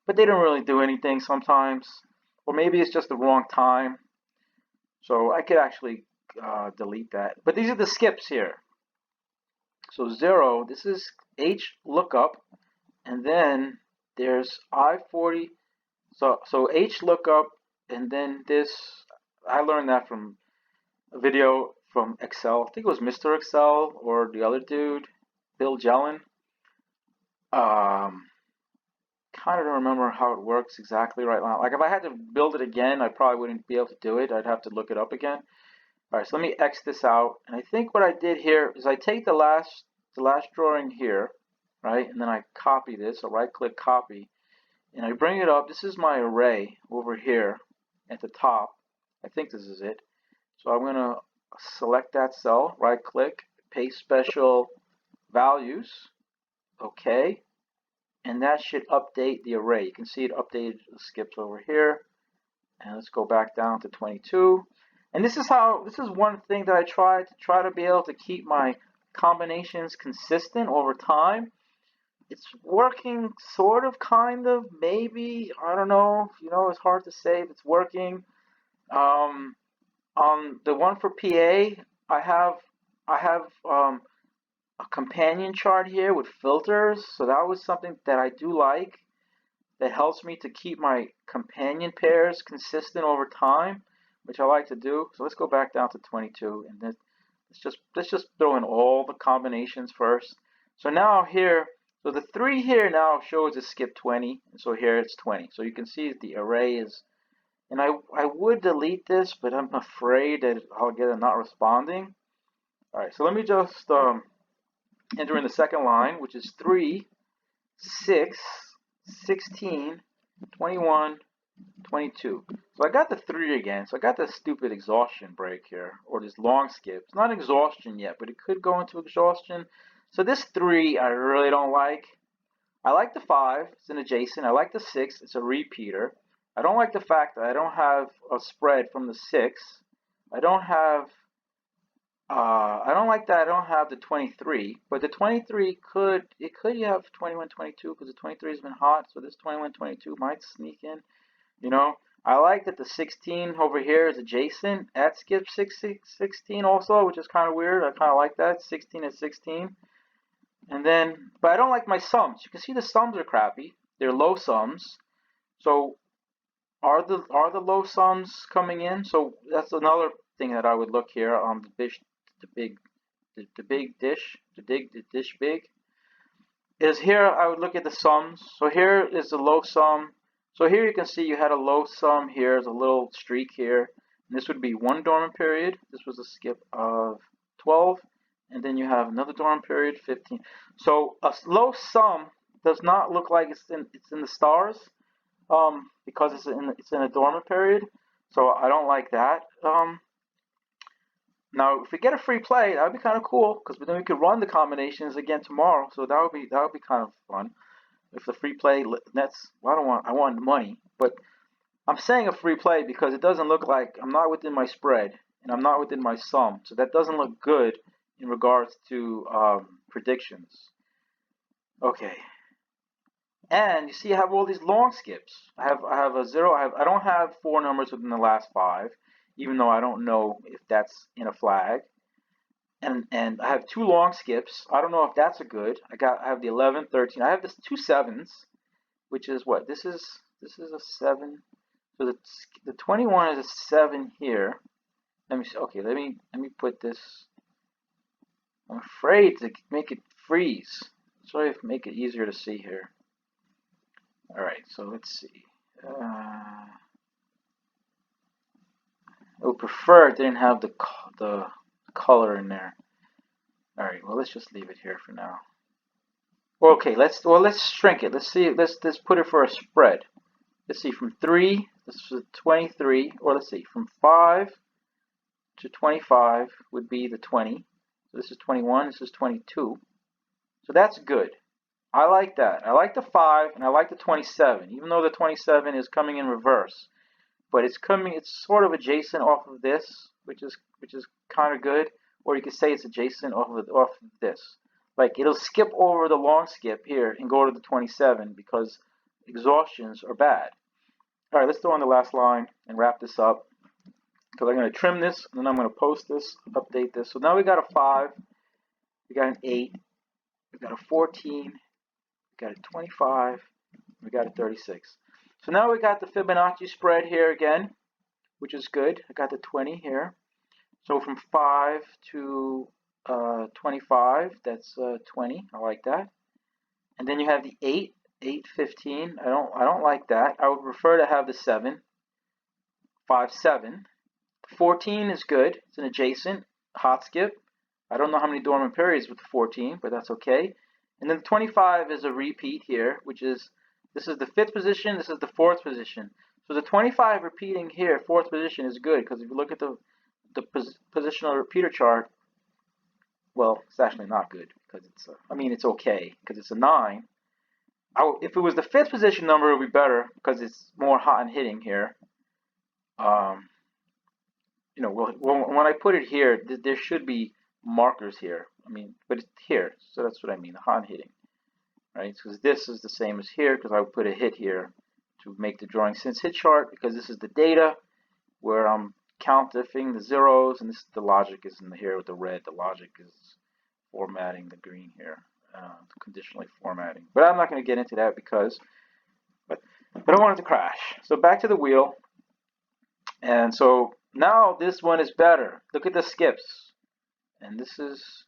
but they don't really do anything sometimes. Or maybe it's just the wrong time. So I could actually delete that. But these are the skips here. So 0, this is H lookup, and then there's I40. So H lookup, and then this, I learned that from a video from Excel. I think it was Mr. Excel or the other dude, Bill Jelen. Kind of don't remember how it works exactly right now. Like if I had to build it again, I probably wouldn't be able to do it. I'd have to look it up again. All right, so let me X this out. And I think what I did here is I take the last drawing here, right? And then I copy this. So right click copy. And I bring it up. This is my array over here at the top. I think this is it. So I'm going to select that cell, right click, paste special values. Okay. And that should update the array. You can see it updated the skips over here. And let's go back down to 22. And this is one thing that I try to be able to keep my combinations consistent over time. It's working sort of, kind of, maybe. I don't know. You know, it's hard to say if it's working. On the one for PA, I have a companion chart here with filters. So that was something that I do like. That helps me to keep my companion pairs consistent over time, which I like to do. So let's go back down to 22, and then let's just throw in all the combinations first. So now here, so the 3 here now shows a skip 20, and so here it's 20. So you can see the array is, and I would delete this, but I'm afraid that I'll get it not responding. All right, so let me just enter in the second line, which is 3, 6, 16, 21, 22. So I got the 3 again. So I got this stupid exhaustion break here, or this long skip. It's not exhaustion yet, but it could go into exhaustion. So this 3 I really don't like. I like the 5. It's an adjacent. I like the 6. It's a repeater. I don't like the fact that I don't have a spread from the 6. I don't like that I don't have the 23, but the 23 could you have 21, 22 because the 23 has been hot, so this 21, 22 might sneak in, you know. I like that the 16 over here is adjacent at skip 16 also, which is kind of weird. I kind of like that, 16 at 16. And then, but I don't like my sums. You can see the sums are crappy. They're low sums. So are the low sums coming in? So that's another thing that I would look here on the big dish, the dish big. Is here I would look at the sums. So here is the low sum. So here you can see you had a low sum here. There's a little streak here. And this would be one dormant period. This was a skip of 12. And then you have another dormant period, 15. So a low sum does not look like it's in the stars, because it's in a dormant period. So I don't like that. Now, if we get a free play, that would be kind of cool, because then we could run the combinations again tomorrow. So that would be kind of fun. If the free play nets, well, I want money, but I'm saying a free play because it doesn't look like I'm not within my spread and I'm not within my sum, so that doesn't look good in regards to predictions. Okay, and you see, I have all these long skips. I have a 0. I don't have 4 numbers within the last 5, even though I don't know if that's in a flag. And I have 2 long skips. I don't know if that's a good. I have the 11, 13. I have this 2 7s, which is what? This is a 7. So the 21 is a 7 here. Let me see. Okay, let me put this. I'm afraid to make it freeze. Sorry if make it easier to see here. All right, so let's see. I would prefer it didn't have the color in there. All right, well, let's just leave it here for now. Okay, let's shrink it. Let's see. Let's put it for a spread. Let's see, from 3, this is 23, or let's see, from 5 to 25 would be the 20. So this is 21. This is 22. So that's good. I like that. I like the 5 and I like the 27, even though the 27 is coming in reverse. But it's sort of adjacent off of this, which is kind of good. Or you could say it's adjacent off of this. Like, it'll skip over the long skip here and go to the 27 because exhaustions are bad. All right, let's go on the last line and wrap this up, because I'm going to trim this and then I'm going to post this, update this. So now we got a 5, we got an 8, we got a 14, we got a 25, we got a 36. So now we got the Fibonacci spread here again, which is good. I got the 20 here. So from 5 to 25, that's 20. I like that. And then you have the 8, 8, 15. I don't like that. I would prefer to have the 7, 5, 7. 14 is good. It's an adjacent hot skip. I don't know how many dormant periods with the 14, but that's okay. And then 25 is a repeat here, which is, this is the 5th position, this is the 4th position. So the 25 repeating here, 4th position, is good, because if you look at the positional repeater chart, well, it's actually not good, because it's, it's okay, because it's a 9. If it was the 5th position number, it would be better, because it's more hot and hitting here. When I put it here, there should be markers here. But it's here, so that's what I mean, the hot and hitting, right? Because this is the same as here, because I would put a hit here to make the drawing sense hit chart, because this is the data where I'm counting the zeros, and the logic is in here with the red. The logic is formatting the green here, conditionally formatting. But I'm not going to get into that because, but I don't want it to crash. So back to the wheel, and so now this one is better. Look at the skips, and this is,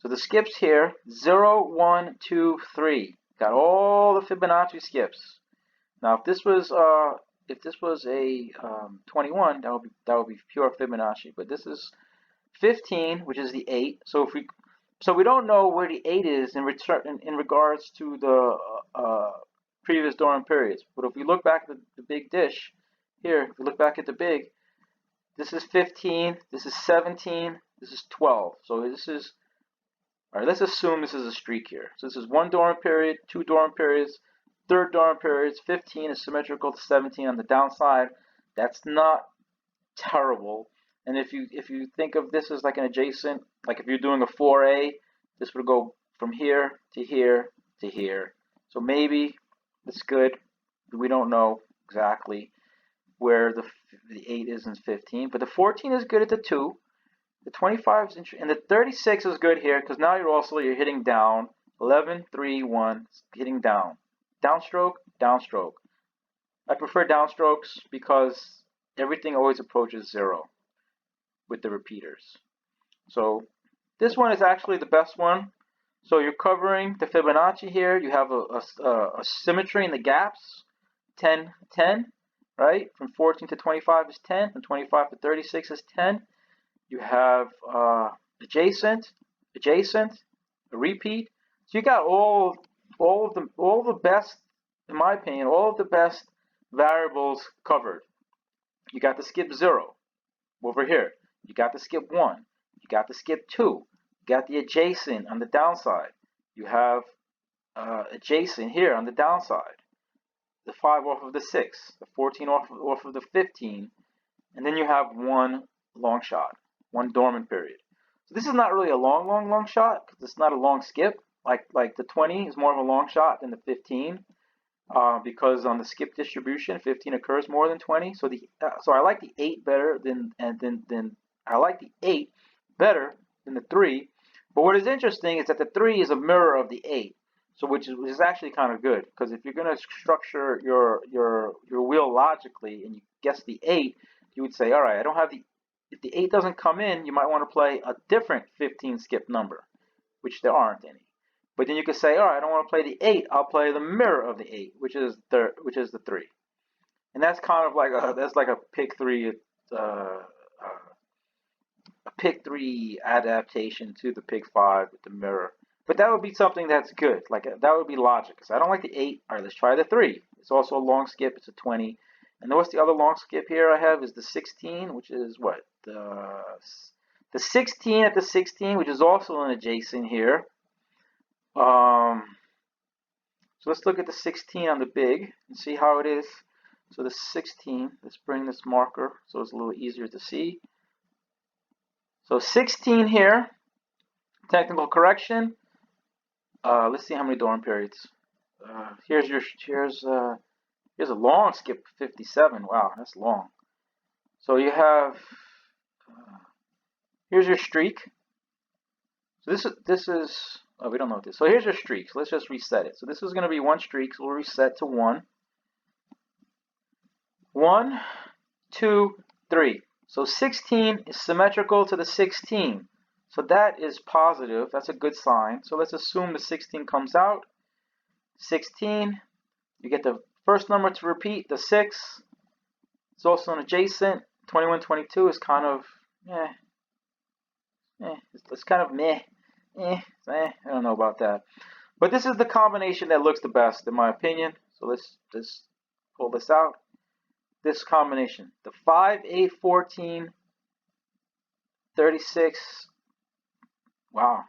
so the skips here, 0, 1, 2, 3. Got all the Fibonacci skips. Now, if this was a 21, that would be pure Fibonacci. But this is 15, which is the 8. So we don't know where the 8 is in regards to the previous dormant periods. But if we look back at the big dish here, if we look back at the big, this is 15, this is 17, this is 12. So this is, all right, let's assume this is a streak here. So this is 1 dormant period, 2 dormant periods, 3rd dormant periods. 15 is symmetrical to 17 on the downside. That's not terrible. And if you think of this as like an adjacent, like if you're doing a 4A, this would go from here to here to here. So maybe it's good. We don't know exactly. where the 8 is in 15. But the 14 is good at the 2. The 25 is and the 36 is good here because now you're hitting down. 11, 3, 1, hitting down. Downstroke, downstroke. I prefer downstrokes because everything always approaches 0 with the repeaters. So this one is actually the best one. So you're covering the Fibonacci here. You have a symmetry in the gaps. 10, 10, right? From 14 to 25 is 10. From 25 to 36 is 10. You have adjacent, a repeat. So you got all of the best, in my opinion, all of the best variables covered. You got the skip 0 over here. You got the skip 1. You got the skip 2. You got the adjacent on the downside. You have adjacent here on the downside. The 5 off of the 6. The 14 off of the 15. And then you have one long shot, one dormant period. So this is not really a long shot because it's not a long skip. Like the 20 is more of a long shot than the 15 because on the skip distribution, 15 occurs more than 20. So I like the 8 better than I like the 8 better than the 3. But what is interesting is that the 3 is a mirror of the 8. So which is actually kind of good because if you're going to structure your wheel logically and you guess the 8, you would say, all right, if the 8 doesn't come in, you might want to play a different 15 skip number, which there aren't any. But then you could say, all right, I don't want to play the 8. I'll play the mirror of the 8, which is the 3. And that's kind of like a pick 3 a pick 3 adaptation to the pick 5 with the mirror. But that would be something that's good. Like that would be logic. Because I don't like the 8. All right, let's try the 3. It's also a long skip. It's a 20. And what's the other long skip here I have is the 16, which is what? The 16 at the 16, which is also an adjacent here. So let's look at the 16 on the big and see how it is. So the 16, let's bring this marker so it's a little easier to see. So 16 here, technical correction. Let's see how many dorm periods. Here's a long skip, 57. Wow, that's long. So you have here's your streak. So this is oh, we don't know what this. So here's your streak. So let's just reset it. So this is going to be one streak. So we'll reset to 1. 1, 2, 3. So 16 is symmetrical to the 16. So that is positive. That's a good sign. So let's assume the 16 comes out. 16. You get the first number to repeat, the 6. It's also an adjacent. 21, 22 is kind of it's kind of meh. I don't know about that. But this is the combination that looks the best in my opinion. So let's just pull this out. This combination. The 5, 8, 14, 36. Wow.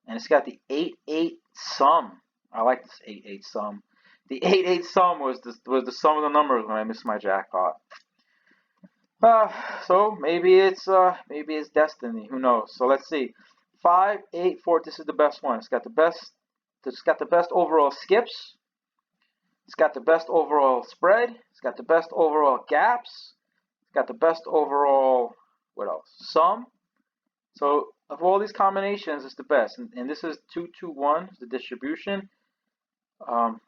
And it's got the 8, 8 sum. I like this 8, 8 sum. The 8, 8 sum was the sum of the numbers when I missed my jackpot. So maybe it's destiny. Who knows? So let's see. 5, 8, 4. This is the best one. It's got the best overall skips. It's got the best overall spread. It's got the best overall gaps. It's got the best overall what else? Sum. So of all these combinations, it's the best. And this is 2, 2, 1. The distribution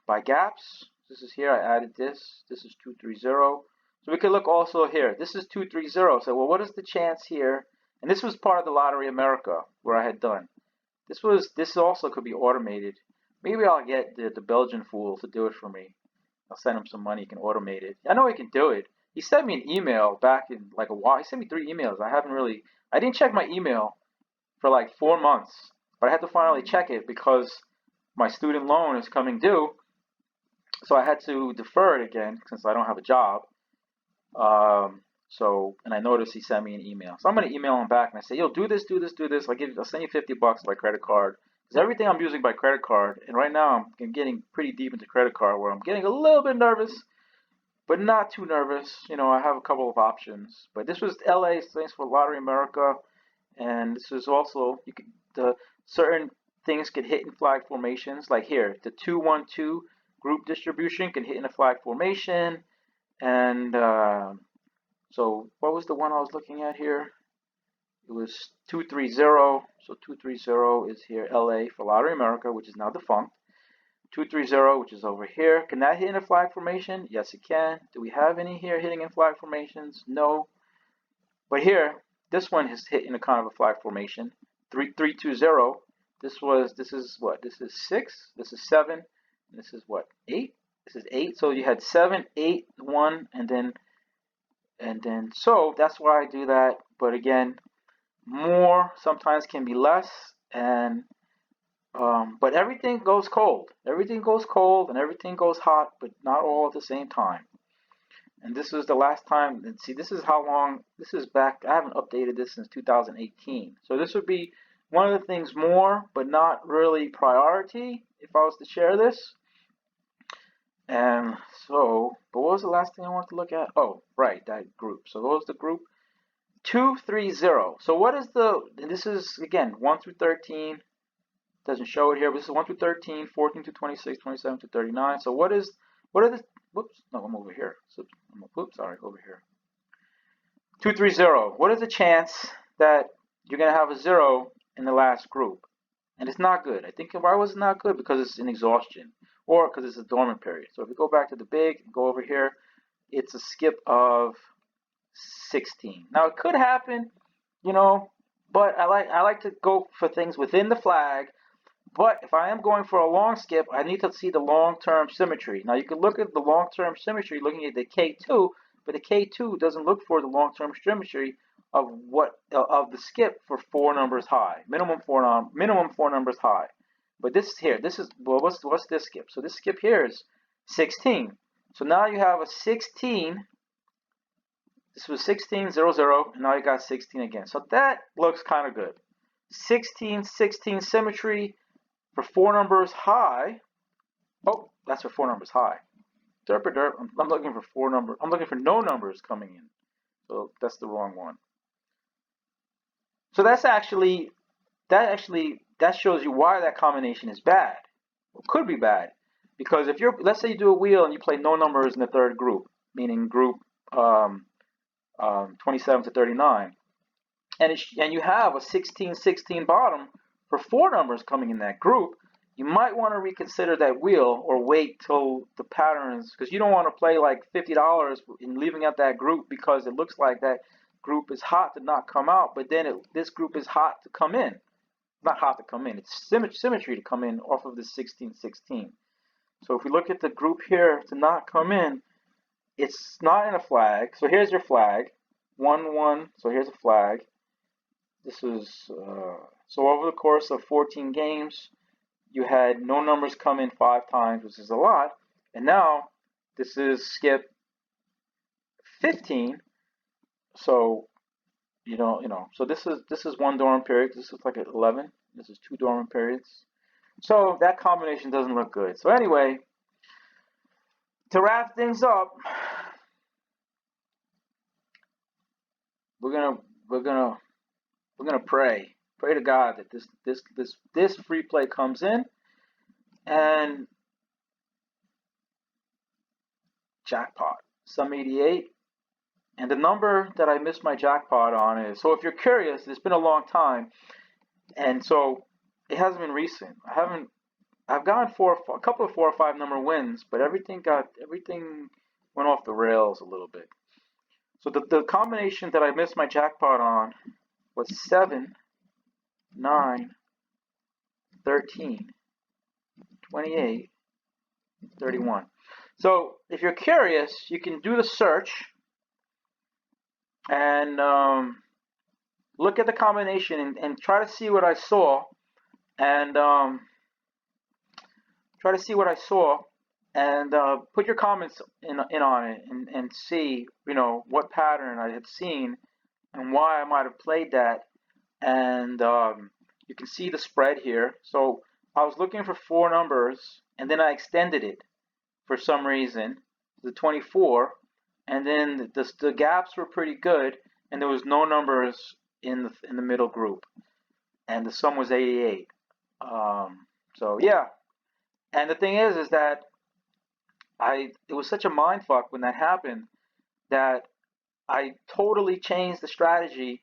by gaps. This is here. I added this. This is 2, 3, 0. So we could look also here. This is 2, 3, 0. So well, what is the chance here? And this was part of the Lottery America where I had done. This also could be automated. Maybe I'll get the Belgian fool to do it for me. I'll send him some money. He can automate it. I know he can do it. He sent me an email back in like a while. He sent me 3 emails. I didn't check my email for like 4 months. But I had to finally check it because my student loan is coming due. So I had to defer it again since I don't have a job. And I noticed he sent me an email. So I'm going to email him back and I say, yo, do this. I'll send you $50 by credit card. Because everything I'm using by credit card, and right now I'm getting pretty deep into credit card where I'm getting a little bit nervous, but not too nervous. You know, I have a couple of options. But this was LA, thanks for Lottery America. And this is also, certain things could hit in flag formations. Like here, the 2, 1, 2 group distribution can hit in a flag formation. And so what was the one I was looking at here? It was 230. So 230 is here, LA for Lottery America, which is now defunct. 230, which is over here. Can that hit in a flag formation? Yes, it can. Do we have any here hitting in flag formations? No. But here, this one has hit in a kind of a flag formation. 320. This is what? This is 6. This is 7. This is what? 8. This is 8. So you had 7, 8, 1, and then so that's why I do that. But again, more sometimes can be less, and but everything goes cold. Everything goes cold and everything goes hot, but not all at the same time. And this was the last time. And see, this is how long. This is back. I haven't updated this since 2018. So this would be one of the things more, but not really priority if I was to share this. And so, but what was the last thing I wanted to look at? Oh, right, that group. So what was the group? 230. So what is the? And this is again 1 through 13. Doesn't show it here, but this is 1 through 13, 14 to 26, 27 to 39. So what are the, whoops, no, I'm over here. So, whoops, sorry, over here. 230. What is the chance that you're going to have a 0 in the last group? And it's not good. I think why was it not good? Because it's an exhaustion or because it's a dormant period. So if we go back to the big, go over here, it's a skip of 16. Now it could happen, you know, but I like to go for things within the flag. But if I am going for a long skip, I need to see the long-term symmetry. Now you can look at the long-term symmetry looking at the K2, but the K2 doesn't look for the long-term symmetry of the skip for 4 numbers high, minimum four numbers high. But this here, this is well, what's this skip? So this skip here is 16. So now you have a 16. This was 16, 0, 0, and now you got 16 again. So that looks kind of good. 16, 16 symmetry. For 4 numbers high, oh, that's for 4 numbers high. Derp or derp, I'm looking for 4 numbers. I'm looking for no numbers coming in. So that's the wrong one. So that shows you why that combination is bad. It could be bad. Because if let's say you do a wheel and you play no numbers in the third group, meaning group 27 to 39, and you have a 16, 16 bottom, for 4 numbers coming in that group, you might want to reconsider that wheel or wait till the patterns, because you don't want to play like $50 in leaving out that group because it looks like that group is hot to not come out, but then this group is hot to come in. Not hot to come in, it's symmetry to come in off of the 16, 16. So if we look at the group here to not come in, it's not in a flag. So here's your flag, 1, 1, so here's a flag. This is, so over the course of 14 games, you had no numbers come in 5 times, which is a lot. And now, this is skip 15. So, so this is 1 dormant period. This is like 11. This is 2 dormant periods. So that combination doesn't look good. So anyway, to wrap things up, we're gonna pray to God that this free play comes in, and jackpot, sum 88. And the number that I missed my jackpot on is, so if you're curious, it's been a long time, and so it hasn't been recent. I've gotten a couple of 4 or 5 number wins, but everything went off the rails a little bit. So the combination that I missed my jackpot on was 7, 9, 13, 28, 31. So if you're curious, you can do the search and look at the combination and try to see what I saw, and put your comments in on it and see what pattern I had seen and why I might have played that. And you can see the spread here. So I was looking for 4 numbers, and then I extended it for some reason to 24, and then the gaps were pretty good, and there was no numbers in the middle group, and the sum was 88. So yeah, and the thing is that it was such a mind fuck when that happened that I totally changed the strategy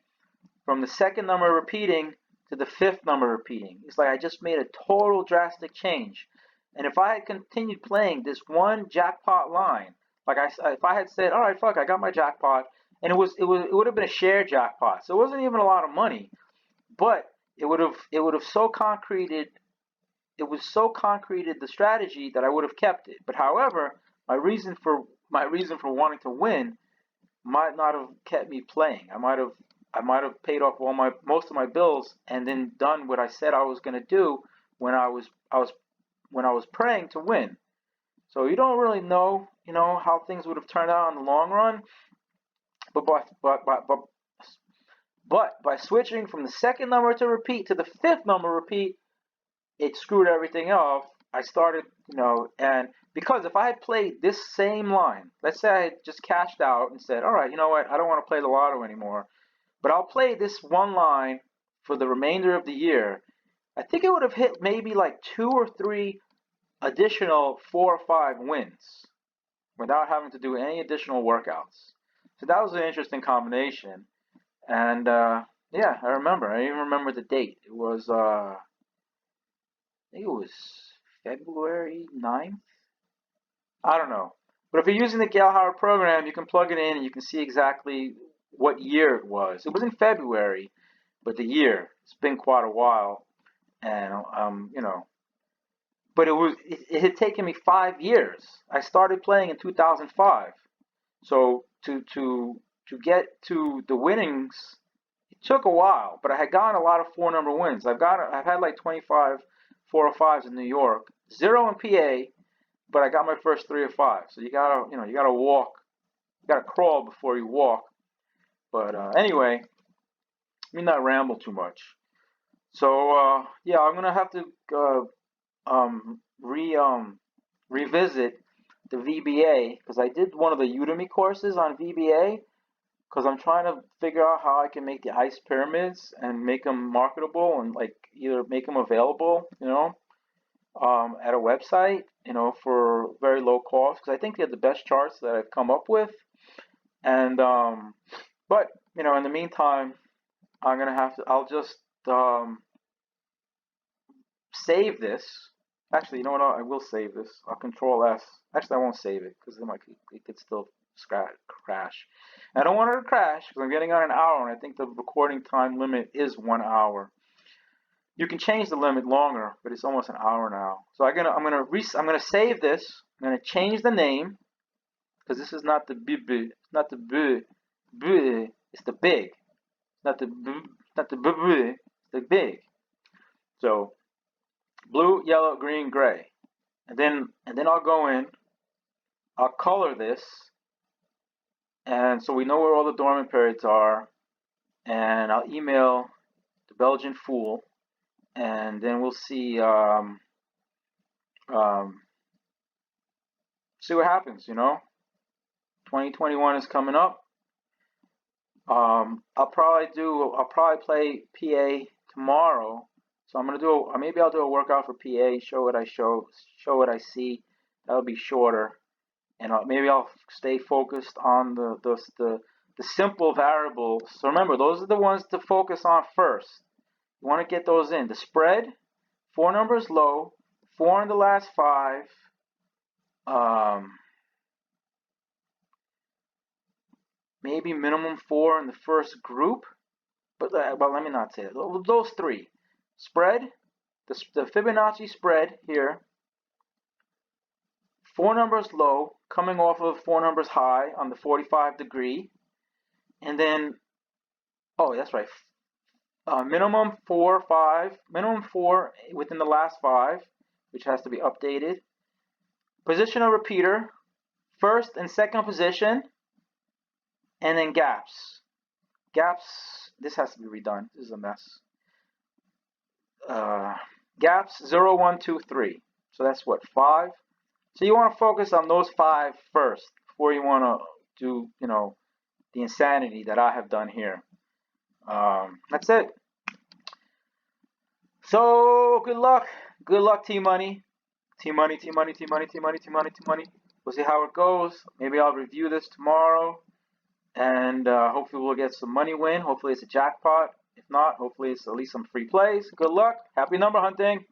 from the second number repeating to the fifth number repeating. It's like I just made a total drastic change. And if I had continued playing this one jackpot line, like if I had said, all right, fuck, I got my jackpot, and it would have been a shared jackpot, so it wasn't even a lot of money, but it would have so concreted it was so concreted the strategy that I would have kept it. But however, my reason for wanting to win might not have kept me playing. I might have paid off most of my bills and then done what I said I was going to do when I was praying to win. So you don't really know, how things would have turned out in the long run. But by switching from the second number to repeat to the fifth number repeat, it screwed everything up. I started, and because if I had played this same line, let's say I had just cashed out and said, all right, you know what, I don't want to play the lotto anymore, but I'll play this one line for the remainder of the year, I think it would have hit maybe like 2 or 3 additional 4 or 5 wins without having to do any additional workouts. So that was an interesting combination. And yeah, I remember. I even remember the date. It was, I think it was February 9th. I don't know. But if you're using the Gail Howard program, you can plug it in and you can see exactly what year it was. It was in February, but the year. It's been quite a while. And, but it had taken me 5 years. I started playing in 2005. So to get to the winnings, it took a while, but I had gotten a lot of 4 number wins. I've had like 25 405s in New York, 0 in PA, but I got my first 3 or 5. So you gotta walk, you gotta crawl before you walk. But anyway, let me not ramble too much. So yeah, I'm gonna have to revisit the VBA because I did one of the Udemy courses on VBA because I'm trying to figure out how I can make the ice pyramids and make them marketable and like either make them available, at a website, for very low cost because I think they're the best charts that I've come up with. And but in the meantime, I'll just save this. Actually, you know what? I will save this. I'll Control S. Actually, I won't save it because it could still crash. And I don't want it to crash because I'm getting on an hour, and I think the recording time limit is 1 hour. You can change the limit longer, but it's almost an hour now. So I'm gonna save this. I'm gonna change the name because this is not the BB. It's not the B. It's the big. It's not the B. It's not the BB. It's the big. So blue, yellow, green, gray, and then I'll go in. I'll color this, and so we know where all the dormant periods are, and I'll email the Belgian Fool, and then we'll see see what happens. 2021 is coming up. I'll probably play PA tomorrow. So maybe I'll do a workout for PA, show what I see. That'll be shorter, and maybe I'll stay focused on the simple variables. So remember, those are the ones to focus on first. You want to get those in. The spread, 4 numbers low, 4 in the last 5. Maybe minimum 4 in the first group. But let me not say that. Those 3. Spread, the Fibonacci spread here, 4 numbers low, coming off of 4 numbers high on the 45 degree, and then, oh, that's right, minimum 4, 5, minimum 4 within the last 5, which has to be updated. Positional repeater, first and second position, and then gaps. Gaps, this has to be redone. This is a mess. Gaps 0, 1, 2, 3. So that's what, 5? So you want to focus on those 5 first before you want to do, the insanity that I have done here. That's it. So good luck. Good luck, T-Money. T-Money, T-Money, T-Money, T-Money, T-Money, T-Money. We'll see how it goes. Maybe I'll review this tomorrow, and hopefully we'll get some money win. Hopefully it's a jackpot. If not, hopefully it's at least some free plays. Good luck. Happy number hunting.